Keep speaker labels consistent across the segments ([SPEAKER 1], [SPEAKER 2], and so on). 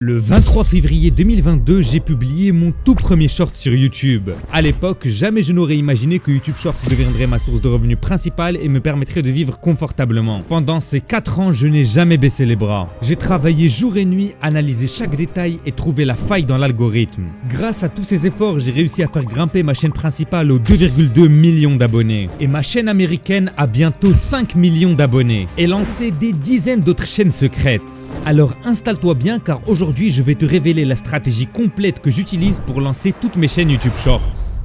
[SPEAKER 1] Le 23 février 2022, j'ai publié mon tout premier short sur YouTube. À l'époque, jamais je n'aurais imaginé que YouTube Shorts deviendrait ma source de revenus principale et me permettrait de vivre confortablement. Pendant ces 4 ans, je n'ai jamais baissé les bras. J'ai travaillé jour et nuit, analysé chaque détail et trouvé la faille dans l'algorithme. Grâce à tous ces efforts, j'ai réussi à faire grimper ma chaîne principale aux 2,2 millions d'abonnés. Et ma chaîne américaine a bientôt 5 millions d'abonnés. Et lancé des dizaines d'autres chaînes secrètes. Alors installe-toi bien car aujourd'hui, je vais te révéler la stratégie complète que j'utilise pour lancer toutes mes chaînes YouTube Shorts.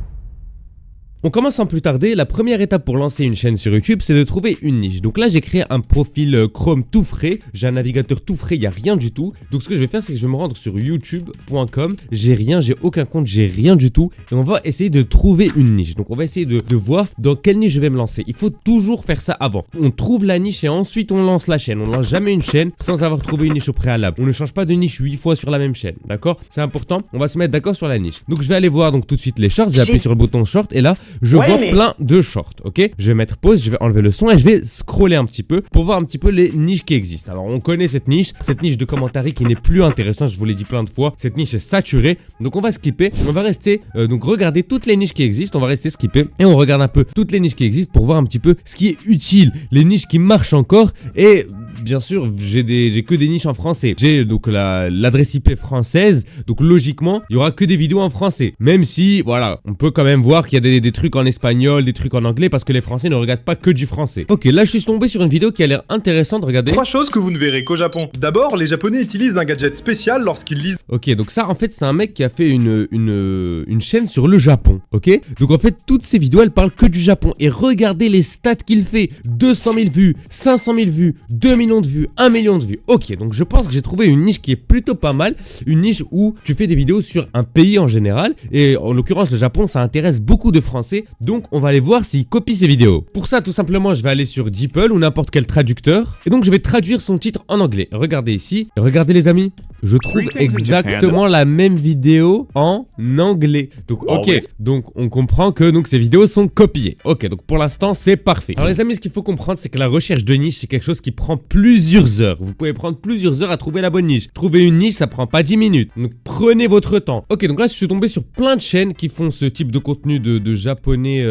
[SPEAKER 1] On commence sans plus tarder. La première étape pour lancer une chaîne sur YouTube, c'est de trouver une niche. Donc là, j'ai créé un profil Chrome tout frais. J'ai un navigateur tout frais, il n'y a rien du tout. Donc ce que je vais faire, c'est que je vais me rendre sur youtube.com. J'ai rien, j'ai aucun compte, j'ai rien du tout. Et on va essayer de trouver une niche. Donc on va essayer de voir dans quelle niche je vais me lancer. Il faut toujours faire ça avant. On trouve la niche et ensuite on lance la chaîne. On lance jamais une chaîne sans avoir trouvé une niche au préalable. On ne change pas de niche 8 fois sur la même chaîne. D'accord? C'est important. On va se mettre d'accord sur la niche. Donc je vais aller voir donc tout de suite les shorts. J'ai appuyé sur le bouton short et là, je vois plein de shorts, ok? Je vais mettre pause, je vais enlever le son et je vais scroller un petit peu pour voir un petit peu les niches qui existent. Alors on connaît cette niche de commentaires qui n'est plus intéressante, je vous l'ai dit plein de fois. Cette niche est saturée, donc on va skipper. On va rester, donc regarder toutes les niches qui existent, on va rester skipper et on regarde un peu toutes les niches qui existent pour voir un petit peu ce qui est utile, les niches qui marchent encore et... Bien sûr, j'ai que des niches en français. J'ai donc l'adresse IP française. Donc logiquement, il y aura que des vidéos en français. Même si, voilà, on peut quand même voir qu'il y a des trucs en espagnol, des trucs en anglais parce que les Français ne regardent pas que du français. Ok, là je suis tombé sur une vidéo qui a l'air intéressante. Regardez.
[SPEAKER 2] 3 choses que vous ne verrez qu'au Japon. D'abord, les Japonais utilisent un gadget spécial lorsqu'ils lisent.
[SPEAKER 1] Ok, donc ça en fait c'est un mec qui a fait une chaîne sur le Japon. Ok, donc en fait toutes ces vidéos elles parlent que du Japon. Et regardez les stats qu'il fait. 200 000 vues, 500 000 vues, 2 millions de vues, 1 million de vues. Ok, donc je pense que j'ai trouvé une niche qui est plutôt pas mal. Une niche où tu fais des vidéos sur un pays en général. Et en l'occurrence, le Japon, ça intéresse beaucoup de Français. Donc, on va aller voir s'il copie ces vidéos. Pour ça, tout simplement, je vais aller sur DeepL ou n'importe quel traducteur. Et donc, je vais traduire son titre en anglais. Regardez ici. Regardez les amis. Je trouve exactement la même vidéo en anglais. Donc, ok. Donc, on comprend que donc, ces vidéos sont copiées. Ok, donc pour l'instant, c'est parfait. Alors, les amis, ce qu'il faut comprendre, c'est que la recherche de niche, c'est quelque chose qui prend plusieurs heures. Vous pouvez prendre plusieurs heures à trouver la bonne niche. Trouver une niche, ça prend pas 10 minutes. Donc, prenez votre temps. Ok, donc là, je suis tombé sur plein de chaînes qui font ce type de contenu de japonais,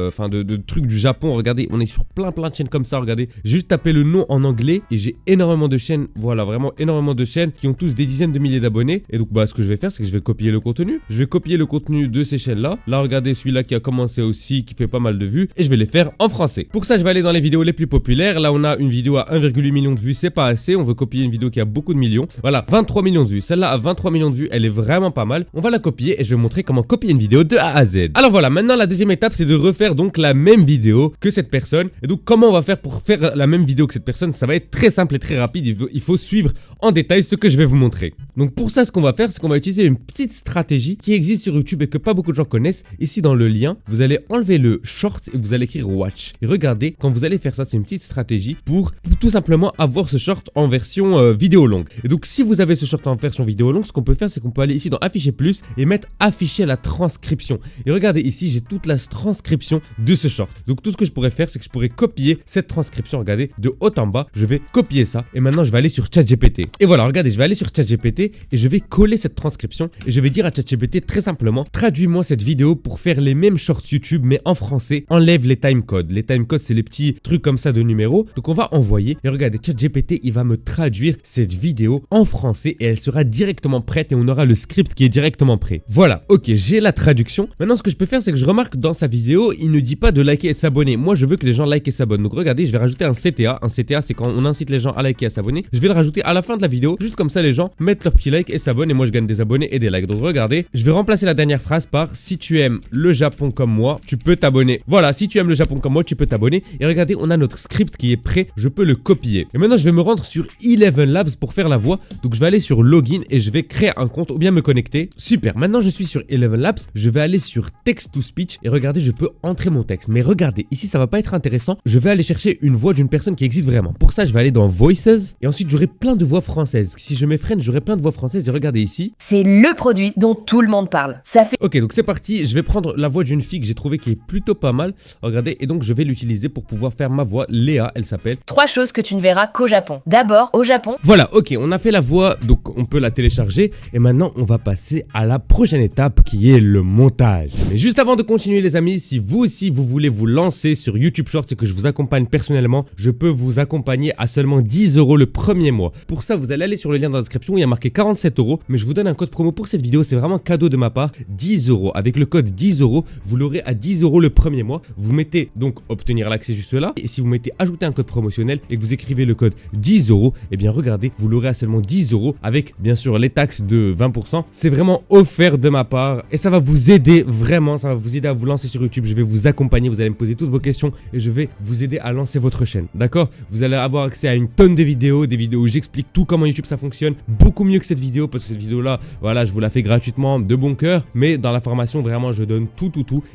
[SPEAKER 1] enfin, de trucs du Japon. Regardez, on est sur plein de chaînes comme ça. Regardez, j'ai juste tapé le nom en anglais et j'ai énormément de chaînes. Voilà, vraiment énormément de chaînes qui ont tous des dizaines de milliers d'abonnés. Et donc, bah, ce que je vais faire, c'est que je vais copier le contenu. Je vais copier le contenu de ces chaînes-là. Là, regardez celui-là qui a commencé aussi, qui fait pas mal de vues. Et je vais les faire en français. Pour ça, je vais aller dans les vidéos les plus populaires. Là, on a une vidéo à 1,8 million de vues. C'est pas assez. On veut copier une vidéo qui a beaucoup de millions. Voilà, 23 millions de vues. Celle-là a 23 millions de vues. Elle est vraiment pas mal. On va la copier et je vais montrer comment copier une vidéo de A à Z. Alors voilà, maintenant, la deuxième étape, c'est de refaire donc la même vidéo que cette personne. Et donc, comment on va faire pour faire la même vidéo que cette personne? Ça va être très simple et très rapide. Il faut suivre en détail ce que je vais vous montrer. Donc pour ça, ce qu'on va faire, c'est qu'on va utiliser une petite stratégie qui existe sur YouTube et que pas beaucoup de gens connaissent. Ici dans le lien, vous allez enlever le short et vous allez écrire watch. Et regardez, quand vous allez faire ça, c'est une petite stratégie pour tout simplement avoir ce short en version vidéo longue. Et donc si vous avez ce short en version vidéo longue, ce qu'on peut faire, c'est qu'on peut aller ici dans afficher plus et mettre afficher la transcription. Et regardez ici, j'ai toute la transcription de ce short. Donc tout ce que je pourrais faire, c'est que je pourrais copier cette transcription. Regardez, de haut en bas, je vais copier ça. Et maintenant, je vais aller sur ChatGPT. Et voilà, regardez, je vais aller sur ChatGPT et je vais coller cette transcription et je vais dire à ChatGPT très simplement, traduis-moi cette vidéo pour faire les mêmes shorts YouTube mais en français, enlève les timecodes. Les timecodes, c'est les petits trucs comme ça de numéros. Donc on va envoyer et regardez, ChatGPT, il va me traduire cette vidéo en français et elle sera directement prête et on aura le script qui est directement prêt. Voilà, ok, j'ai la traduction. Maintenant, ce que je peux faire, c'est que je remarque dans sa vidéo, il ne dit pas de liker et s'abonner. Moi, je veux que les gens likent et s'abonnent. Donc regardez, je vais rajouter un CTA. Un CTA, c'est quand on incite les gens à liker et à s'abonner. Je vais le rajouter à la fin de la vidéo, juste comme ça les gens mettent leur petit like et s'abonnent et moi je gagne des abonnés et des likes. Donc regardez, je vais remplacer la dernière phrase par si tu aimes le Japon comme moi, tu peux t'abonner. Voilà, si tu aimes le Japon comme moi, tu peux t'abonner. Et regardez, on a notre script qui est prêt, je peux le copier. Et maintenant je vais me rendre sur Eleven Labs pour faire la voix. Donc je vais aller sur login et je vais créer un compte ou bien me connecter. Super, maintenant je suis sur Eleven Labs, je vais aller sur text to speech et regardez, je peux entrer mon texte. Mais regardez, ici ça va pas être intéressant, je vais aller chercher une voix d'une personne qui existe vraiment. Pour ça, je vais aller dans Voices et ensuite j'aurai plein de voix françaises. Si je mets freine, j'aurai plein de voix française et regardez ici.
[SPEAKER 3] C'est le produit dont tout le monde parle. Ça fait...
[SPEAKER 1] Ok, donc c'est parti, je vais prendre la voix d'une fille que j'ai trouvé qui est plutôt pas mal. Regardez, et donc je vais l'utiliser pour pouvoir faire ma voix. Léa, elle s'appelle.
[SPEAKER 3] 3 choses que tu ne verras qu'au Japon. D'abord, au Japon.
[SPEAKER 1] Voilà, ok, on a fait la voix, donc on peut la télécharger. Et maintenant, on va passer à la prochaine étape qui est le montage. Mais juste avant de continuer les amis, si vous aussi vous voulez vous lancer sur YouTube Shorts et que je vous accompagne personnellement, je peux vous accompagner à seulement 10 € le premier mois. Pour ça, vous allez aller sur le lien dans la description, il y a marqué 47 €, mais je vous donne un code promo pour cette vidéo, c'est vraiment cadeau de ma part, 10 €. Avec le code 10 €, vous l'aurez à 10 € le premier mois. Vous mettez donc obtenir l'accès juste là, et si vous mettez ajouter un code promotionnel et que vous écrivez le code 10 €, et bien regardez, vous l'aurez à seulement 10 € avec bien sûr les taxes de 20%. C'est vraiment offert de ma part et ça va vous aider vraiment, ça va vous aider à vous lancer sur YouTube. Je vais vous accompagner, vous allez me poser toutes vos questions et je vais vous aider à lancer votre chaîne, d'accord? Vous allez avoir accès à une tonne de vidéos, des vidéos où j'explique tout comment YouTube ça fonctionne, beaucoup mieux que cette vidéo parce que cette vidéo là, voilà, je vous la fais gratuitement de bon cœur, mais dans la formation vraiment je donne tout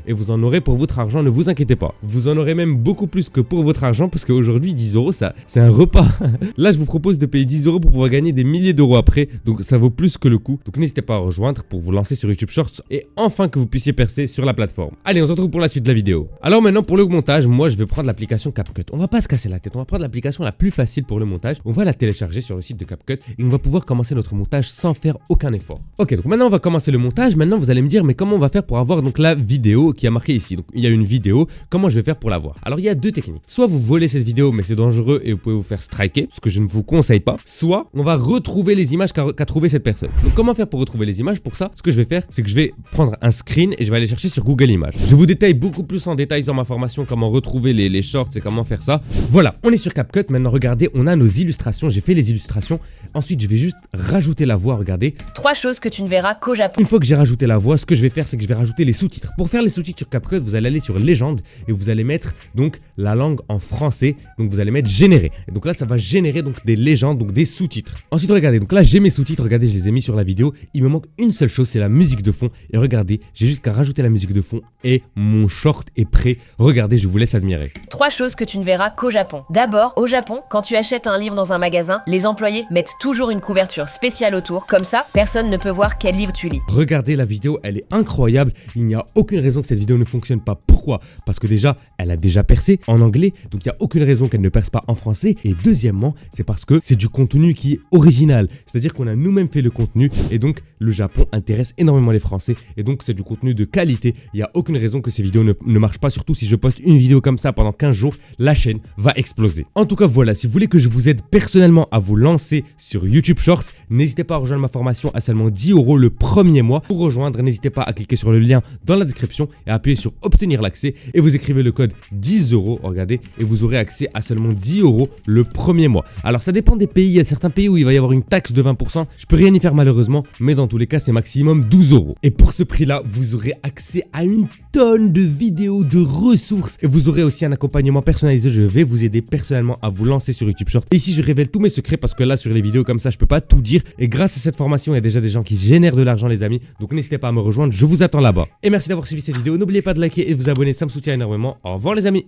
[SPEAKER 1] et vous en aurez pour votre argent, ne vous inquiétez pas. Vous en aurez même beaucoup plus que pour votre argent parce qu'aujourd'hui 10 € ça c'est un repas. Là je vous propose de payer 10 € pour pouvoir gagner des milliers d'euros après, donc ça vaut plus que le coup. Donc n'hésitez pas à rejoindre pour vous lancer sur YouTube Shorts et enfin que vous puissiez percer sur la plateforme. Allez, on se retrouve pour la suite de la vidéo. Alors maintenant pour le montage, moi je vais prendre l'application CapCut. On va pas se casser la tête, on va prendre l'application la plus facile pour le montage. On va la télécharger sur le site de CapCut et on va pouvoir commencer notre montage sans faire aucun effort. Ok, donc maintenant on va commencer le montage. Maintenant vous allez me dire mais comment on va faire pour avoir donc la vidéo qui a marqué ici. Donc il y a une vidéo, comment je vais faire pour l'avoir? Alors il y a deux techniques. Soit vous volez cette vidéo mais c'est dangereux et vous pouvez vous faire striker, ce que je ne vous conseille pas. Soit on va retrouver les images qu'a trouvé cette personne. Donc comment faire pour retrouver les images? Pour ça, ce que je vais faire, c'est que je vais prendre un screen et je vais aller chercher sur Google Images. Je vous détaille beaucoup plus en détail sur ma formation comment retrouver les shorts et comment faire ça. Voilà, on est sur CapCut. Maintenant regardez, on a nos illustrations. J'ai fait les illustrations. Ensuite, je vais juste rajouter la voix. Regardez.
[SPEAKER 3] 3 choses que tu ne verras qu'au Japon.
[SPEAKER 1] Une fois que j'ai rajouté la voix, ce que je vais faire, c'est que je vais rajouter les sous-titres. Pour faire les sous-titres sur CapCut, vous allez aller sur Légende et vous allez mettre donc la langue en français. Donc vous allez mettre générer. Et donc là, ça va générer donc des légendes, donc des sous-titres. Ensuite, regardez. Donc là, j'ai mes sous-titres. Regardez, je les ai mis sur la vidéo. Il me manque une seule chose, c'est la musique de fond. Et regardez, j'ai juste qu'à rajouter la musique de fond et mon short est prêt. Regardez, je vous laisse admirer.
[SPEAKER 3] 3 choses que tu ne verras qu'au Japon. D'abord, au Japon, quand tu achètes un livre dans un magasin, les employés mettent toujours une couverture spéciale autour. Comme ça, personne ne peut voir quel livre tu lis.
[SPEAKER 1] Regardez la vidéo, elle est incroyable. Il n'y a aucune raison que cette vidéo ne fonctionne pas. Pourquoi? Parce que déjà, elle a déjà percé en anglais. Donc il n'y a aucune raison qu'elle ne perce pas en français. Et deuxièmement, c'est parce que c'est du contenu qui est original. C'est-à-dire qu'on a nous-mêmes fait le contenu. Et donc, le Japon intéresse énormément les Français. Et donc, c'est du contenu de qualité. Il n'y a aucune raison que ces vidéos ne marchent pas. Surtout si je poste une vidéo comme ça pendant 15 jours, la chaîne va exploser. En tout cas, voilà. Si vous voulez que je vous aide personnellement à vous lancer sur YouTube Shorts, n'hésitez pas à rejoindre ma formation à seulement 10 € le premier mois. Pour rejoindre, n'hésitez pas à cliquer sur le lien dans la description et à appuyer sur obtenir l'accès. Et vous écrivez le code 10 €, regardez, et vous aurez accès à seulement 10 € le premier mois. Alors, ça dépend des pays. Il y a certains pays où il va y avoir une taxe de 20%. Je peux rien y faire malheureusement, mais dans tous les cas, c'est maximum 12 €. Et pour ce prix-là, vous aurez accès à une tonne de vidéos, de ressources. Et vous aurez aussi un accompagnement personnalisé. Je vais vous aider personnellement à vous lancer sur YouTube Shorts. Et ici, je révèle tous mes secrets parce que là, sur les vidéos comme ça, je peux pas tout dire. Et grâce à cette formation, il y a déjà des gens qui génèrent de l'argent, les amis. Donc, n'hésitez pas à me rejoindre. Je vous attends là-bas. Et merci d'avoir suivi cette vidéo. N'oubliez pas de liker et de vous abonner. Ça me soutient énormément. Au revoir, les amis.